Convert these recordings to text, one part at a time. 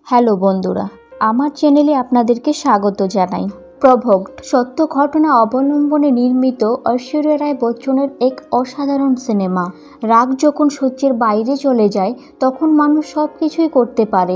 Hello বন্ধুরা, আমার চ্যানেলে আপনাদেরকে স্বাগত জানাই। প্রভোগড সত্য ঘটনা অবলম্বনে নির্মিত ঐশ্বরিয়া রায় বচ্চনের এক অসাধারণ সিনেমা। রাগ যখন সহ্যের বাইরে চলে যায় তখন মানুষ সব কিছুই করতে পারে,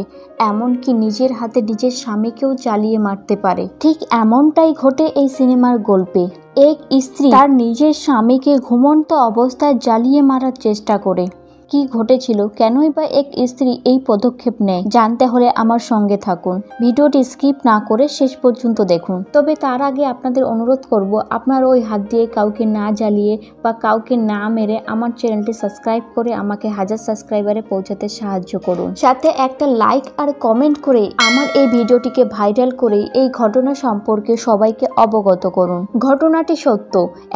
এমনকি নিজের হাতে নিজের স্বামীকেও জ্বালিয়ে মারতে পারে। ঠিক এমনটাই ঘটে এই সিনেমার গল্পে। এক স্ত্রী তার নিজের স্বামীকে ঘুমন্ত অবস্থায় জ্বালিয়ে মারার চেষ্টা করে। কি ঘটেছিল, কেনই বা এক স্ত্রী এই পদক্ষেপ নেয়, জানতে হলে আমার সঙ্গে থাকুন। ভিডিওটি স্কিপ না করে শেষ পর্যন্ত দেখুন। তবে তার আগে আপনাদের অনুরোধ করব, আপনার ওই হাত দিয়ে কাউকে না জ্বালিয়ে বা কাউকে না মেরে আমার চ্যানেলটি সাবস্ক্রাইব করে আমাকে 1000 সাবস্ক্রাইবারে পৌঁছাতে সাহায্য করুন। সাথে একটা লাইক আর কমেন্ট করে আমার এই ভিডিওটিকে ভাইরাল করে এই ঘটনা সম্পর্কে সবাইকে অবগত করুন। ঘটনাটি সত্য।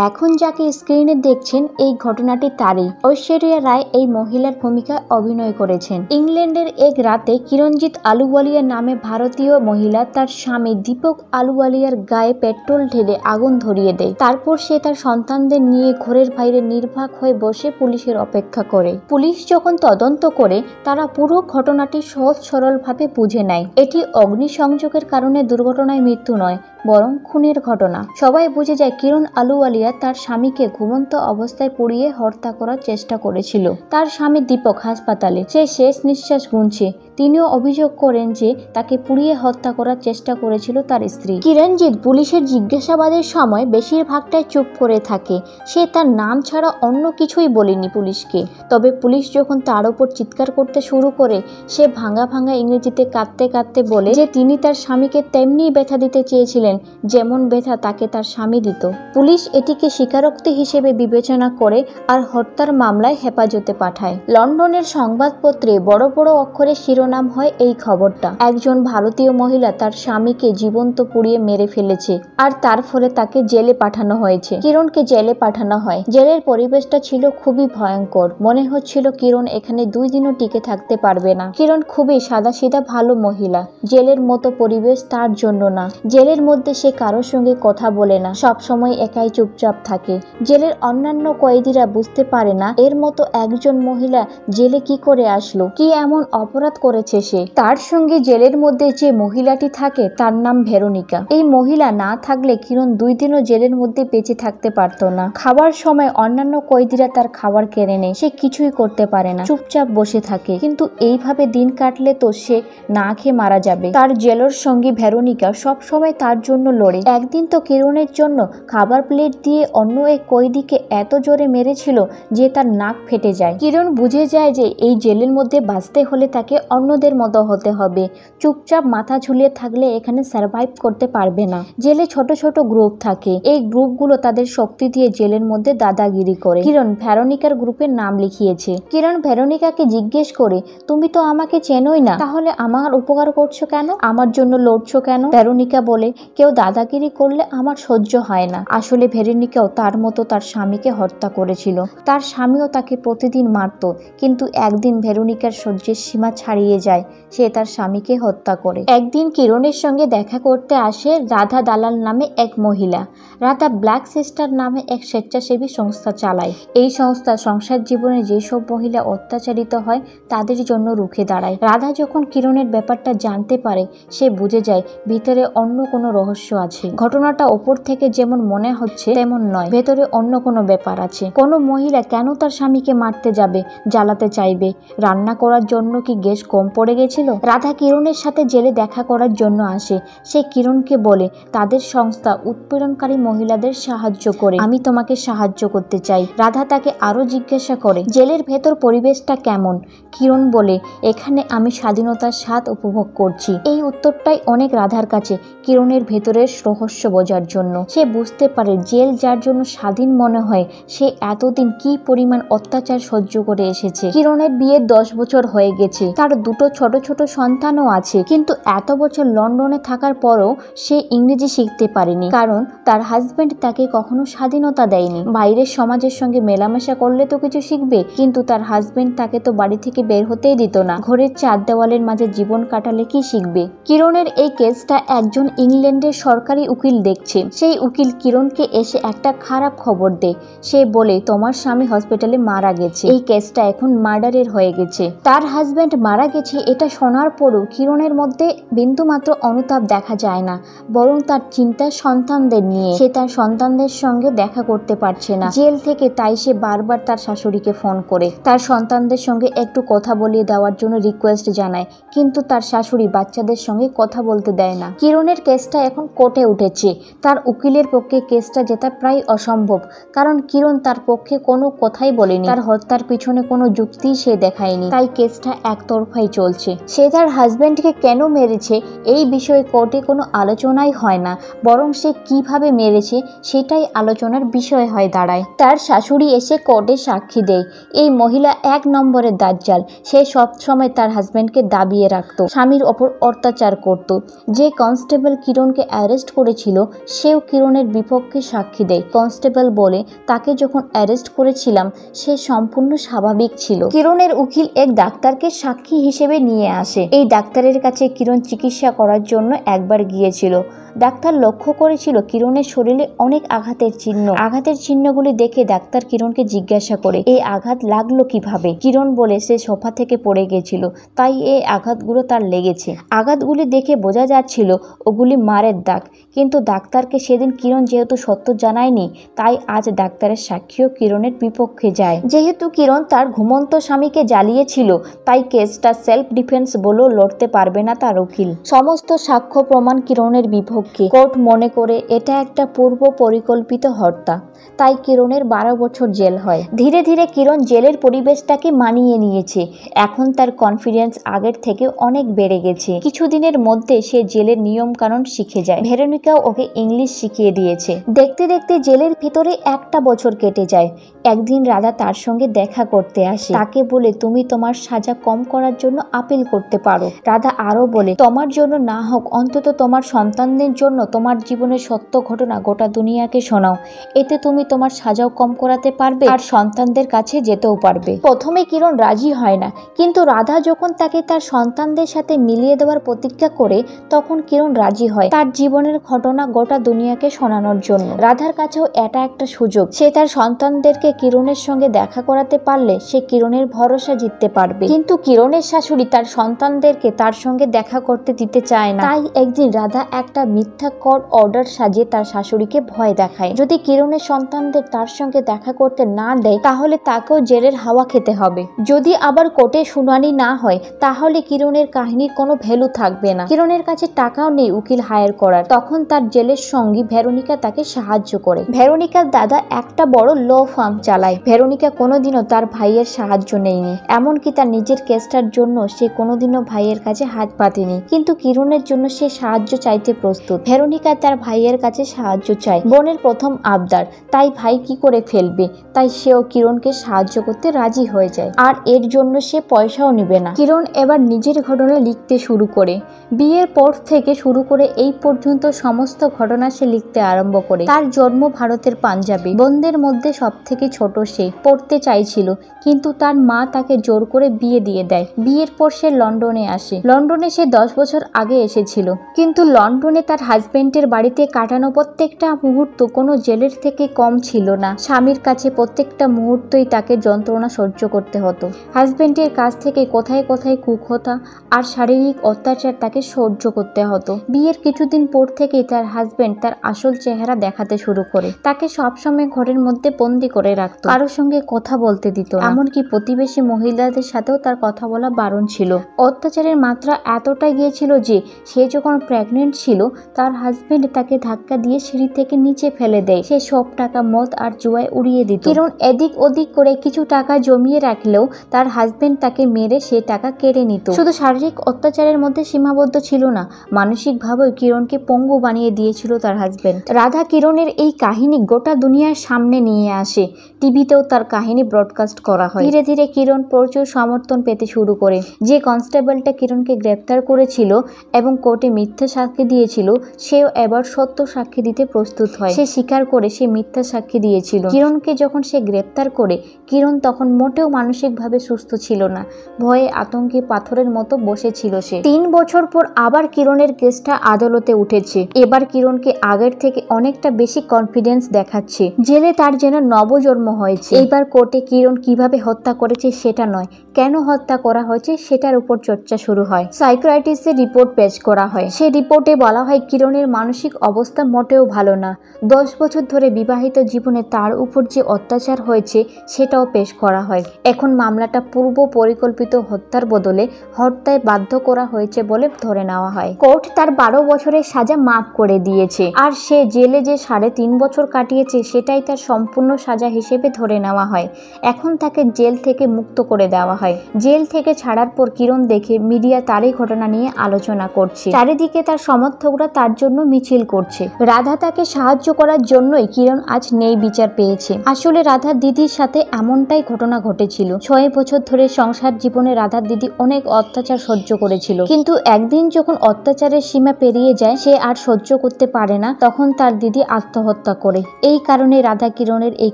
এখন যাকে স্ক্রিনে দেখছেন এই ঘটনাটি তারই। ঐশ্বরিয়া রায় এই মহিলার ভূমিকা অভিনয় করেছেন। ইংল্যান্ডের এক রাতে কিরণজিৎ আলুওয়ালিয়া নামে ভারতীয় মহিলা তার স্বামী দীপক আলুওয়ালিয়ার গায়ে পেট্রোল ঢেলে আগুন ধরিয়ে দেয়। তারপর সে তার সন্তানদের নিয়ে ঘরের বাইরে নির্বাক হয়ে বসে পুলিশের অপেক্ষা করে। পুলিশ যখন তদন্ত করে তারা পুরো ঘটনাটি সহজ সরলভাবে বুঝে নেয়। এটি অগ্নিসংযোগের কারণে দুর্ঘটনায় মৃত্যু নয়, বরং খুনের ঘটনা। সবাই বুঝে যায় কিরণ আলুওয়ালিয়া তার স্বামীকে ঘুমন্ত অবস্থায় পুড়িয়ে হত্যা করার চেষ্টা করেছিল। তার স্বামী দীপক হাসপাতালে, সে শেষ নিঃশ্বাস গুনছে। তিনিও অভিযোগ করেন যে তাকে পুড়িয়ে হত্যা করার চেষ্টা করেছিল তার স্ত্রী। কিরণজিৎ পুলিশের জিজ্ঞাসাবাদের সময় বেশিরভাগটাই চুপ করে থাকে। সে তার নাম ছাড়া অন্য কিছুই বলেনি পুলিশকে। তবে পুলিশ যখন তার উপর চিৎকার করতে শুরু করে, সে ভাঙা ভাঙা ইংরেজিতে কাঁদতে কাঁদতে বলে যে তিনি তার স্বামীকে তেমনি ব্যথা দিতে চেয়েছিলেন যেমন ব্যথা তাকে তার স্বামী দিত। পুলিশ এটিকে স্বীকারোক্তি হিসেবে বিবেচনা করে আর হত্যার মামলায় হেফাজতে পাঠায়। লন্ডনের সংবাদপত্রে বড় বড় অক্ষরে শিরোনাম হয় এই খবরটা। একজন ভারতীয় মহিলা তার স্বামীকে জীবন্ত পুড়িয়ে মেরে ফেলেছে আর তার ফলে তাকে জেলে পাঠানো হয়েছে। কিরণকে জেলে পাঠানো হয়। জেলের পরিবেশটা ছিল খুবই ভয়ঙ্কর। মনে হচ্ছিল কিরণ এখানে 2 দিনও টিকে থাকতে পারবে না। কিরণ খুবই সাদাসিধা ভালো মহিলা। জেলের মতো পরিবেশ তার জন্য না। জেলের মধ্যে সে কারোর সঙ্গে কথা বলে না, সব সময় একাই চুপচাপ থাকে। জেলের অন্যান্য কয়েদিরা বুঝতে পারে না এর মতো একজন মহিলা জেলে কি করে আসলো, কি এমন অপরাধ করেছে সে। তার সঙ্গে জেলের মধ্যে যে মহিলাটি থাকে তার নাম ভেরোনিকা। এই মহিলা না থাকলে কিরণ 2 দিনও জেলের মধ্যে বেঁচে থাকতে পারত না। খাবার সময় অন্যান্য কয়েদিরা তার খাবার কেড়ে নেয়, সে কিছুই করতে পারে না, চুপচাপ বসে থাকে। কিন্তু এইভাবে দিন কাটলে তো সে না খেয়ে মারা যাবে। তার জেলের সঙ্গী ভেরোনিকা সব সময় তার জন্য লড়ে। একদিন তো কিরণের জন্য খাবার প্লেট দিয়ে অন্য এক কয়েদিকে এত জোরে মেরেছিল যে তার নাক ফেটে যায়। কিরণ বুঝে যায় যে এই জেলের মধ্যে বাঁচতে হলে তাকে অন্যদের মতো হতে হবে। চুপচাপ মাথা ঝুলিয়ে থাকলে এখানে সার্ভাইভ করতে পারবে না। জেলে ছোট ছোট গ্রুপ থাকে। এই গ্রুপগুলো তাদের শক্তি দিয়ে জেলের মধ্যে দাদাগিরি করে। কিরণ ভেরোনিকার গ্রুপের নাম লিখিয়েছে। কিরণ ভেরোনিকাকে জিজ্ঞেস করে, তুমি তো আমাকে চেনোই না, তাহলে আমার উপকার করছো কেন, আমার জন্য লড়ছো কেন? ভেরোনিকা বলে, কেউ দাদাগিরি করলে আমার সহ্য হয় না। আসলে ভেরোনিকাও তার মতো তার স্বামীকে হত্যা করেছিল। তার স্বামীও তাকে প্রতিদিন মারত, কিন্তু একদিন ভেরোনিকার সহ্যের সীমা ছাড়িয়ে যায়। সে তার স্বামীকে হত্যা করে। একদিন কিরণের সঙ্গে দেখা করতে আসে রাধা দালাল নামে এক মহিলা। রাধা ব্ল্যাক সিস্টার নামে এক স্বেচ্ছাসেবী সংস্থা চালায়। এই সংস্থা সংসার জীবনে যেসব মহিলা অত্যাচারিত হয় তাদের জন্য রুখে দাঁড়ায়। রাধা যখন কিরণের ব্যাপারটা জানতে পারে, সে বুঝে যায় ভিতরে অন্য কোনো রহস্য আছে। ঘটনাটা ওপর থেকে যেমন মনে হচ্ছে তেমন নয়, ভেতরে অন্য কোনো ব্যাপার আছে। কোনো মহিলা কেন তার স্বামীকে মারতে যাবে, জ্বালাতে চাইবে? রান্না করার জন্য কি গ্যাস কম পড়ে গেছিল? রাধা কিরণের সাথে জেলে দেখা করার জন্য আসে। সে কিরণকে বলে তাদের সংস্থা উৎপীড়নকারী মহিলাদের সাহায্য করে, আমি তোমাকে সাহায্য করতে চাই। রাধা তাকে আরো জিজ্ঞাসা করে জেলের ভেতর পরিবেশটা কেমন। কিরণ বলে, এখানে আমি স্বাধীনতার স্বাদ উপভোগ করছি। এই উত্তরটাই অনেক রাধার কাছে কিরণের ভেতরের রহস্য বোঝার জন্য। সে বুঝতে পারে জেল যার জন্য স্বাধীন মনে হয় সে এতদিন কি পরিমাণ অত্যাচার সহ্য করে এসেছে। কিরণের বিয়ে 10 বছর হয়ে গেছে, তার 2 ছোট ছোট সন্তানও আছে। কিন্তু এত বছর লন্ডনে থাকার পরও সে ইংরেজি শিখতে পারেনি, কারণ তার হাজবেন্ড তাকে কখনো স্বাধীনতা দেয়নি। বাইরের সমাজের সঙ্গে মেলামেশা করলে তো কিছু শিখবে, কিন্তু তার হাজবেন্ড তাকে তো বাড়ি থেকে বের হতেই দিত না। ঘরের 4 দেওয়ালের মাঝে জীবন কাটালে কি শিখবে? কিরণের এই কেসটা একজন ইংল্যান্ডের সরকারি উকিল দেখছে। সেই উকিল কিরণকে এসে একটা খারাপ খবর দেয়। সে বলে, তোমার স্বামী হসপিটালে মারা গেছে। এই কেসটা এখন মার্ডারের হয়ে গেছে। তার হাজব্যান্ড মারা গেছে এটা শোনার পরও কিরণের মধ্যে বিন্দুমাত্র অনুতাপ দেখা যায় না, বরং তার চিন্তা সন্তানদের নিয়ে। সে তার সন্তানদের সঙ্গে দেখা করতে পারছে না জেল থেকে, তাই সে বারবার তার শাশুড়িকে ফোন করে তার সন্তানদের সঙ্গে একটু কথা বলিয়ে দেওয়ার জন্য রিকোয়েস্ট জানায়, কিন্তু তার শাশুড়ি বাচ্চাদের সঙ্গে কথা বলতে দেয় না। কিরণের কেসটা এখন কোর্টে উঠেছে। তার উকিলের পক্ষে কেসটা জেতা প্রায় অসম্ভব, কারণ কিরণ তার পক্ষে কোনো কথাই বলেনি, তার হত্যার পিছনে কোনো যুক্তি সে দেখায়নি, তাই কেসটা একতরফাই চলছে। সে তার হাজব্যান্ডকে কেন মেরেছে এই বিষয়ে কোর্টে কোনো আলোচনাই হয় না, বরং সে কিভাবে মেরেছে সেটাই আলোচনার বিষয় হয়ে দাঁড়ায়। তার শাশুড়ি এসে কোর্টে সাক্ষী দেয়, এই মহিলা 1 নম্বরের দাজ্জাল। সে সবসময় তার হাজব্যান্ডকে দাবিয়ে রাখত, স্বামীর ওপর অত্যাচার করত। যে কনস্টেবল কিরণকে অ্যারেস্ট করেছিল সেও কিরণের বিপক্ষে সাক্ষী দেয়। কনস্টেবল বলে, তাকে যখন অ্যারেস্ট করেছিলাম সে সম্পূর্ণ স্বাভাবিক ছিল। কিরণের উকিল এক ডাক্তারকে সাক্ষী হিসেবে নিয়ে আসে। এই ডাক্তারের কাছে কিরণ চিকিৎসা করার জন্য একবার গিয়েছিল। ডাক্তার লক্ষ্য করেছিল কিরণের শরীরে অনেক আঘাতের চিহ্ন। আঘাতের চিহ্নগুলি দেখে ডাক্তার কিরণকে জিজ্ঞাসা করে, এই আঘাত লাগলো কিভাবে? কিরণ বলে, সে সোফা থেকে পড়ে গেছিল, তাই এই আঘাতগুলো তার লেগেছে। আঘাতগুলি দেখে বোঝা যাচ্ছিল ওগুলি মারের দাগ, কিন্তু ডাক্তারকে সেদিন কিরণ যেহেতু সত্য জানায়নি, তাই আজ ডাক্তারের সাক্ষীও কিরণের বিপক্ষে যায়। যেহেতু কিরণ তার ঘুমন্ত স্বামীকে জ্বালিয়েছিল, তাই কেসটা সেলফ ডিফেন্স বলেও লড়তে পারবে না তার উকিল। সমস্ত সাক্ষ্য প্রমাণ কিরণের বিপক্ষে। কোর্ট মনে করে এটা একটা পূর্ব পরিকল্পিত হত্যা, তাই কিরণের 12 বছর জেল হয়। ধীরে ধীরে কিরণ জেলের পরিবেশটাকে মানিয়ে নিয়েছে। এখন তার কনফিডেন্স আগের থেকে অনেক বেড়ে গেছে। কিছুদিনের মধ্যে সে জেলের নিয়ম কানুন শিখে যায়। ভেরোনিকাও ওকে ইংলিশ শিখিয়ে দিয়েছে। দেখতে দেখতে জেলের ভিতরে 1টা বছর কেটে যায়। একদিন রাধা তার সঙ্গে দেখা করতে আসে। তাকে বলে, তুমি তোমার সাজা কম করার জন্য আপিল করতে পারো। রাধা আরো বলে, তোমার জন্য না হোক অন্তত তোমার সন্তানদের জন্য তোমার জীবনের সত্য ঘটনা গোটা দুনিয়াকে শোনাও। এতে তুমি তোমার সাজাও কম করাতে পারবে আর সন্তানদের কাছে যেতেও পারবে। প্রথমে কিরণ রাজি হয় না, কিন্তু রাধা যখন তাকে তার সন্তানদের সাথে মিলিয়ে দেওয়ার প্রতিজ্ঞা করে, তখন কিরণ রাজি হয় তার জীবনের ঘটনা গোটা দুনিয়াকে শোনানোর জন্য। রাধার কাছেও এটা একটা সুযোগ। সে তার সন্তানদেরকে কিরণের সঙ্গে দেখা করাতে পারলে সে কিরণের ভরসা জিততে পারবে। কিন্তু কিরণের শাশুড়ি তার সন্তানদেরকে তার সঙ্গে দেখা করতে দিতে চায় না। তাই একদিন রাধা একটা মিথ্যা কোর্ট অর্ডার সাজিয়ে তার শাশুড়িকে ভয় দেখায়, যদি কিরণের সন্তানদের তার সঙ্গে দেখা করতে না দেয় তাহলে তাকেও জেলের হাওয়া খেতে হবে। যদি আবার কোর্টে শুনানি না হয় তাহলে কিরণের কাহিনীর কোনো ভ্যালু থাকবে না। কিরণের কাছে টাকাও নেই উকিল হায়ার করার। তখন তার জেলের সঙ্গী ভেরোনিকা তাকে সাহায্য করে। ভেরোনিকার দাদা একটা বড় ল ফার্ম চালায়। ভেরোনিকা কোনোদিনও তার ভাইয়ের সাহায্য নেয়নি, এমনকি তার নিজের কেসটার জন্য সে কোনোদিনও ভাইয়ের কাছে হাত পাতেনি। কিন্তু কিরণের জন্য সে সাহায্য চাইতে প্রস্তুত। ভেরোনিকা তার ভাইয়ের কাছে সাহায্য চায়, বোনের প্রথম আবদার, তাই ভাই কি করে ফেলবে, তাই সেও কিরণকে সাহায্য করতে রাজি হয়ে যায়। আর এর জন্য সে পয়সাও নেবে না। কিরণ এবার নিজের ঘটনা লিখতে শুরু করে। বিয়ের পর থেকে শুরু করে এই পর্যন্ত সমস্ত ঘটনা সে লিখতে আরম্ভ করে। তার জন্ম ভারতের পাঞ্জাবে। বোনদের মধ্যে সব থেকে ছোট সে। পড়তে চাইছিল, কিন্তু তার মা তাকে জোর করে বিয়ে দিয়ে দেয়। বিয়ের পর সে লন্ডনে আসে। লন্ডনে সে 10 বছর আগে এসেছিল, কিন্তু লন্ডনে তার হাজবেন্ডের বাড়িতে কাটানো প্রত্যেকটা মুহূর্ত কোনো জেলের থেকে কম ছিল না। স্বামীর কাছে প্রত্যেকটা মুহূর্তই তাকে যন্ত্রণা সহ্য করতে হতো। হাজবেন্ডের কাছ থেকে কোথায় কোথায় কুকথা আর শারীরিক অত্যাচার তাকে সহ্য করতে হতো। বিয়ের কিছুদিন পর থেকেই তার হাজবেন্ড তার আসল চেহারা দেখাতে শুরু করে। তাকে সবসময় ঘরের মধ্যে বন্দি করে রাখতো, কারোর সঙ্গে কথা বলতে দিত না। এমনকি প্রতিবেশী মহিলাদের সাথেও তার কথা বলা বারণ ছিল। অত্যাচারের মাত্রা এতটাই গিয়েছিল যে সে যখন প্রেগনেন্ট ছিল তার হাজবেন্ড তাকে ধাক্কা দিয়ে সিঁড়ি থেকে নিচে ফেলে দেয়। সে সব টাকা মদ আর জুয়ায় উড়িয়ে দিত। কিরণ এদিক ওদিক করে কিছু টাকা জমিয়ে রাখলেও তার হাজবেন্ড তাকে মেরে সে টাকা কেড়ে নিত। শুধু শারীরিক অত্যাচারের মধ্যে সীমাবদ্ধ ছিল না, মানসিকভাবেও কিরণকে পঙ্গু বানিয়ে দিয়েছিল তার হাজবেন্ড। রাধা কিরণের এই কাহিনী গোটা দুনিয়ার সামনে নিয়ে আসে। টিভিতেও তার কাহিনী ব্রডকাস্ট করা হয়। ধীরে ধীরে কিরণ প্রচুর সমর্থন পেতে শুরু করে। যে কনস্টেবলটা কিরণকে গ্রেপ্তার করেছিল এবং কোর্টে মিথ্যা সাক্ষী দিয়েছিল, সেও এবার সত্য সাক্ষী দিতে প্রস্তুত হয়। সে স্বীকার করে সে মিথ্যা সাক্ষী দিয়েছিল। কিরণকে যখন সে গ্রেপ্তার করে, কিরণ তখন মোটেও মানসিকভাবে সুস্থ ছিল না। ভয়ে আতঙ্কে পাথরের মতো বসেছিল সে। 3 বছর পর আবার কিরণের কেসটা আদালতে উঠেছে। এবার কিরণকে আগের থেকে অনেকটা বেশি কনফিডেন্স দেখাচ্ছে। জেলে তার যেন নবজন্ম হয়েছে। এইবার কোর্টে কিরণ কিভাবে হত্যা করেছে সেটা নয়, কেন হত্যা করা হয়েছে সেটার উপর চর্চা শুরু হয়। সাইকিয়াট্রিস্টের রিপোর্ট পেশ করা হয়। সেই রিপোর্টে বলা হয় কিরণের মানসিক অবস্থা মোটেও ভালো না। 10 বছর ধরে বিবাহিত জীবনে তার উপর যে অত্যাচার হয়েছে সেটাও পেশ করা হয়। এখন মামলাটা পূর্ব পরিকল্পিত হত্যার বদলে হত্যায় বাধ্য করা হয়েছে বলে ধরে নেওয়া হয়। কোর্ট তার 12 বছরের সাজা মাফ করে দিয়েছে, আর সে জেলে যে 3.5 বছর কাটিয়েছে সেটাই তার সম্পূর্ণ সাজা হিসেবে ধরে নেওয়া হয়। এখন তাকে জেল থেকে মুক্ত করে দেওয়া হয়। জেল থেকে ছাড়ার পর কিরণ দেখে মিডিয়া তারই ঘটনা নিয়ে আলোচনা করছে। চারিদিকে তার সমর্থকরা তার জন্য মিছিল করছে। রাধা তাকে সাহায্য করার জন্যই কিরণ আজ ন্যায় বিচার পেয়েছে। আসলে রাধার দিদির সাথে এমনটাই ঘটনা ঘটেছিল। 6 বছর ধরে সংসার জীবনে রাধার দিদি অনেক অত্যাচার সহ্য করেছিল, কিন্তু একদিন যখন অত্যাচারের সীমা পেরিয়ে যায়, সে আর সহ্য করতে পারে না, তখন তার দিদি আত্মহত্যা করে। এই কারণে রাধা কিরণের এই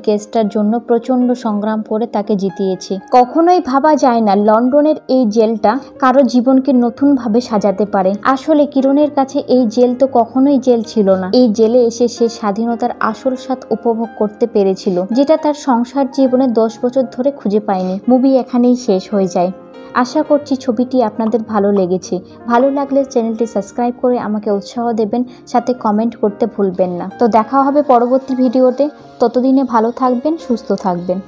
কেসটার জন্য প্রচন্ড সংগ্রাম করে তাকে জিতিয়েছে। কখনোই ভাবা যায় না লন্ডনের এই জেলটা কারো জীবনকে নতুন ভাবে সাজাতে পারে। আসলে কিরণের কাছে এই জেল তো কখনোই জেল ছিল না। এই জেলে এসে সে স্বাধীনতার আসল স্বাদ উপভোগ করতে পেরেছিল, যেটা তার সংসার জীবনে 10 বছর ধরে খুঁজে পায়নি। মুভি এখানেই শেষ হয়ে যায়। আশা করছি ছবিটি আপনাদের ভালো লেগেছে। ভালো লাগলে চ্যানেলটি সাবস্ক্রাইব করে আমাকে উৎসাহ দেবেন, সাথে কমেন্ট করতে ভুলবেন না। তো দেখা হবে পরবর্তী ভিডিওতে। ততদিনে ভালো থাকবেন, সুস্থ থাকবেন।